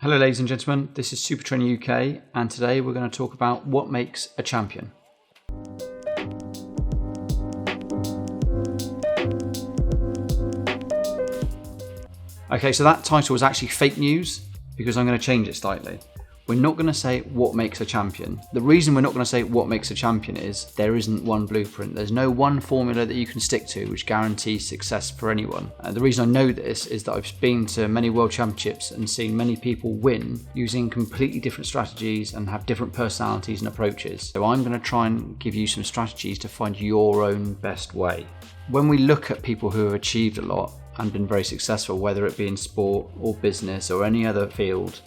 Hello ladies and gentlemen, this is Super Trainer UK and today we're going to talk about what makes a champion. Okay, so that title is actually fake news because I'm going to change it slightly. We're not going to say what makes a champion. The reason we're not going to say what makes a champion is there isn't one blueprint. There's no one formula that you can stick to which guarantees success for anyone. And the reason I know this is that I've been to many world championships and seen many people win using completely different strategies and have different personalities and approaches. So I'm going to try and give you some strategies to find your own best way. When we look at people who have achieved a lot and been very successful, whether it be in sport or business or any other field,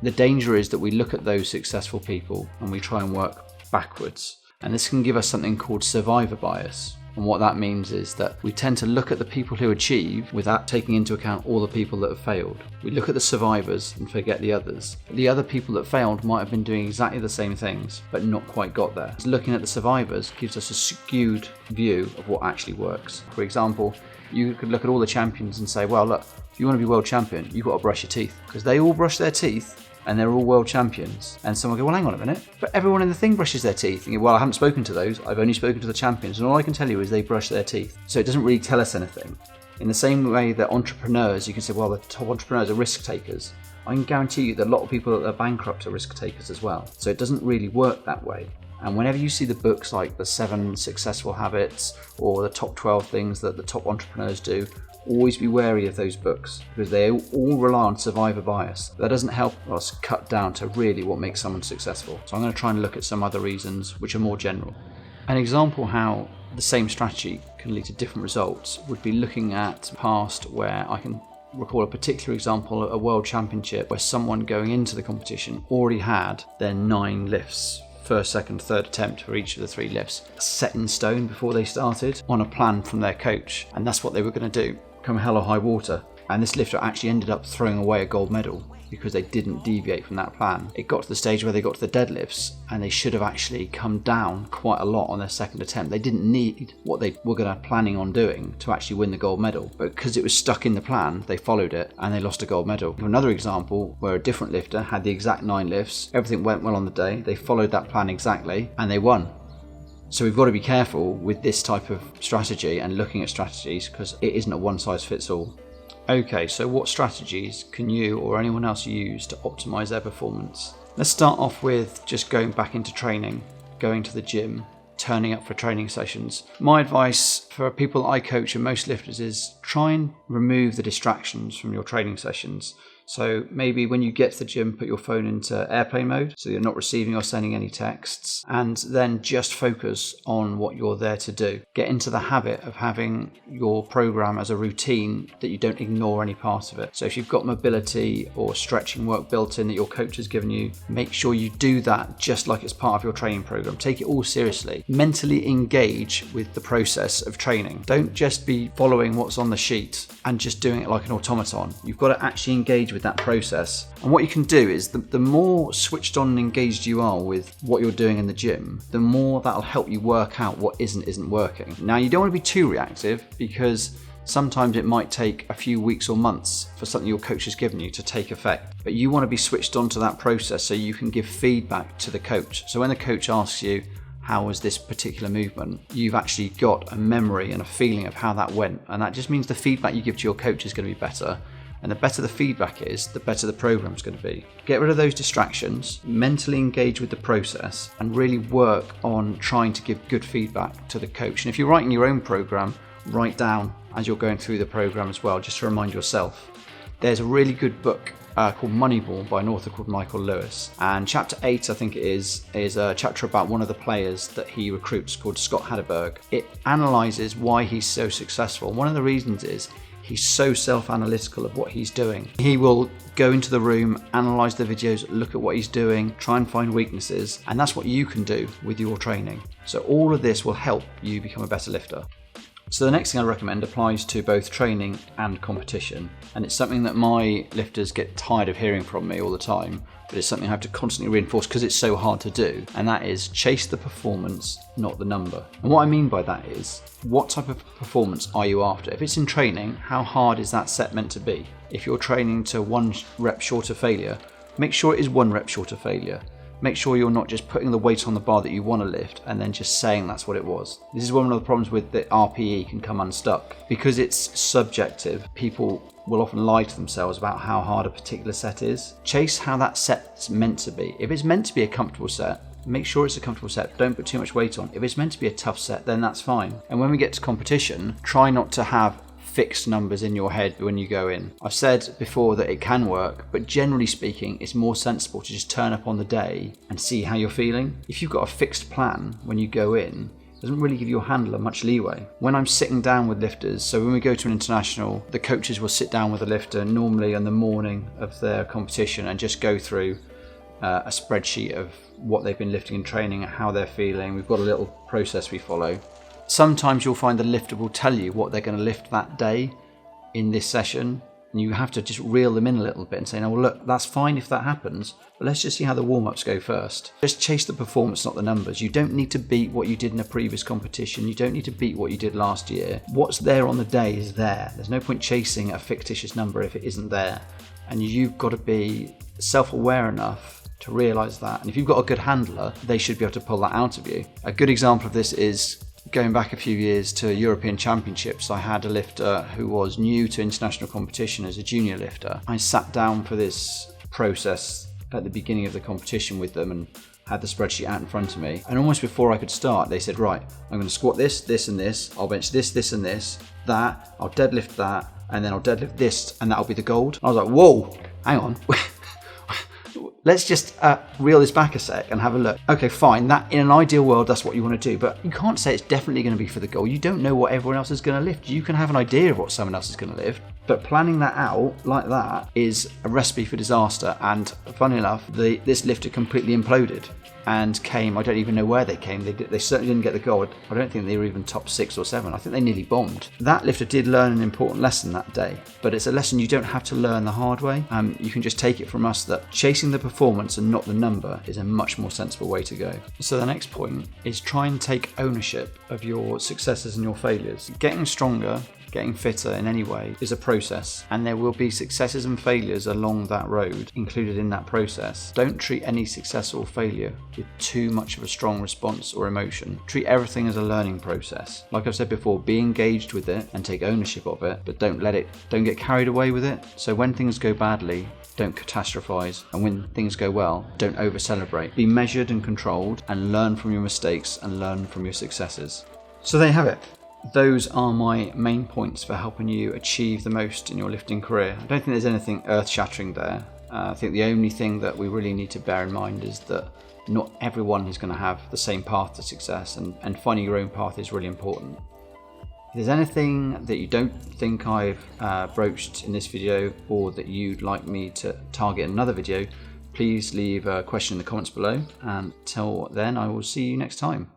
the danger is that we look at those successful people and we try and work backwards. And this can give us something called survivor bias. And what that means is that we tend to look at the people who achieve without taking into account all the people that have failed. We look at the survivors and forget the others. The other people that failed might have been doing exactly the same things, but not quite got there. So looking at the survivors gives us a skewed view of what actually works. For example, you could look at all the champions and say, well, look, if you want to be world champion, you've got to brush your teeth. Because they all brush their teeth and they're all world champions. And someone will go, well, hang on a minute, but everyone in the thing brushes their teeth. And you go, well, I haven't spoken to those, I've only spoken to the champions, and all I can tell you is they brush their teeth. So it doesn't really tell us anything. In the same way that entrepreneurs, you can say, well, the top entrepreneurs are risk takers. I can guarantee you that a lot of people that are bankrupt are risk takers as well. So it doesn't really work that way. And whenever you see the books like the 7 Successful Habits or the top 12 things that the top entrepreneurs do, always be wary of those books because they all rely on survivor bias. That doesn't help us cut down to really what makes someone successful. So I'm going to try and look at some other reasons which are more general. An example how the same strategy can lead to different results would be looking at past where I can recall a particular example at a world championship where someone going into the competition already had their 9 lifts. First, second, third attempt for each of the 3 lifts set in stone before they started on a plan from their coach, and that's what they were going to do, come hell or high water. And this lifter actually ended up throwing away a gold medal because they didn't deviate from that plan. It got to the stage where they got to the deadlifts and they should have actually come down quite a lot on their second attempt. They didn't need what they were planning on doing to actually win the gold medal, but because it was stuck in the plan, they followed it and they lost a gold medal. Another example where a different lifter had the exact 9 lifts, everything went well on the day, they followed that plan exactly and they won. So we've got to be careful with this type of strategy and looking at strategies because it isn't a one size fits all. Okay, so what strategies can you or anyone else use to optimize their performance? Let's start off with just going back into training, going to the gym, turning up for training sessions. My advice for people I coach and most lifters is try and remove the distractions from your training sessions. So maybe when you get to the gym, put your phone into airplane mode so you're not receiving or sending any texts, and then just focus on what you're there to do. Get into the habit of having your program as a routine that you don't ignore any part of it. So if you've got mobility or stretching work built in that your coach has given you, make sure you do that just like it's part of your training program. Take it all seriously. Mentally engage with the process of training. Don't just be following what's on the sheet and just doing it like an automaton. You've got to actually engage with that process. And what you can do is the more switched on and engaged you are with what you're doing in the gym, the more that'll help you work out what isn't working. Now, you don't want to be too reactive because sometimes it might take a few weeks or months for something your coach has given you to take effect. But you want to be switched on to that process so you can give feedback to the coach. So when the coach asks you, how was this particular movement? You've actually got a memory and a feeling of how that went. And that just means the feedback you give to your coach is going to be better. And the better the feedback is, the better the program's going to be. Get rid of those distractions, mentally engage with the process, and really work on trying to give good feedback to the coach. And if you're writing your own program, write down as you're going through the program as well, just to remind yourself. There's a really good book called Moneyball by an author called Michael Lewis. And chapter 8, I think it is a chapter about one of the players that he recruits called Scott Hatterberg. It analyzes why he's so successful. One of the reasons is he's so self-analytical of what he's doing. He will go into the room, analyze the videos, look at what he's doing, try and find weaknesses, and that's what you can do with your training. So all of this will help you become a better lifter. So the next thing I recommend applies to both training and competition, and it's something that my lifters get tired of hearing from me all the time, but it's something I have to constantly reinforce because it's so hard to do, and that is chase the performance, not the number. And what I mean by that is, what type of performance are you after? If it's in training, how hard is that set meant to be? If you're training to 1 rep short of failure, make sure it is 1 rep short of failure. Make sure you're not just putting the weight on the bar that you want to lift and then just saying that's what it was. This is one of the problems with the RPE can come unstuck. Because it's subjective, people will often lie to themselves about how hard a particular set is. Chase how that set's meant to be. If it's meant to be a comfortable set, make sure it's a comfortable set. Don't put too much weight on. If it's meant to be a tough set, then that's fine. And when we get to competition, try not to have fixed numbers in your head when you go in. I've said before that it can work, but generally speaking, it's more sensible to just turn up on the day and see how you're feeling. If you've got a fixed plan when you go in, it doesn't really give your handler much leeway. When I'm sitting down with lifters, so when we go to an international, the coaches will sit down with a lifter normally on the morning of their competition and just go through a spreadsheet of what they've been lifting and training, how they're feeling. We've got a little process we follow. Sometimes you'll find the lifter will tell you what they're going to lift that day in this session, and you have to just reel them in a little bit and say, no, well, look, that's fine if that happens, but let's just see how the warm-ups go first. Just chase the performance, not the numbers. You don't need to beat what you did in a previous competition. You don't need to beat what you did last year. What's there on the day is there. There's no point chasing a fictitious number if it isn't there, and you've got to be self-aware enough to realise that. And if you've got a good handler, they should be able to pull that out of you. A good example of this is going back a few years to European Championships. I had a lifter who was new to international competition as a junior lifter. I sat down for this process at the beginning of the competition with them and had the spreadsheet out in front of me. And almost before I could start, they said, right, I'm going to squat this, this and this. I'll bench this, this and this, that. I'll deadlift that. And then I'll deadlift this and that'll be the gold. I was like, whoa, hang on. Let's just reel this back a sec and have a look. Okay, fine, that in an ideal world, that's what you want to do, but you can't say it's definitely going to be for the goal. You don't know what everyone else is going to lift. You can have an idea of what someone else is going to lift, but planning that out like that is a recipe for disaster. And funny enough, this lifter completely imploded and came, I don't even know where they came. They certainly didn't get the gold. I don't think they were even top 6 or 7. I think they nearly bombed. That lifter did learn an important lesson that day, but it's a lesson you don't have to learn the hard way. You can just take it from us that chasing the performance and not the number is a much more sensible way to go. So the next point is try and take ownership of your successes and your failures. Getting stronger, getting fitter in any way is a process, and there will be successes and failures along that road included in that process. Don't treat any success or failure with too much of a strong response or emotion. Treat everything as a learning process. Like I've said before, be engaged with it and take ownership of it, but don't get carried away with it. So when things go badly, don't catastrophize, and when things go well, don't over celebrate. Be measured and controlled and learn from your mistakes and learn from your successes. So there you have it. Those are my main points for helping you achieve the most in your lifting career. I don't think there's anything earth-shattering there. I think the only thing that we really need to bear in mind is that not everyone is going to have the same path to success, and finding your own path is really important. If there's anything that you don't think I've broached in this video, or that you'd like me to target in another video, please leave a question in the comments below. And till then, I will see you next time.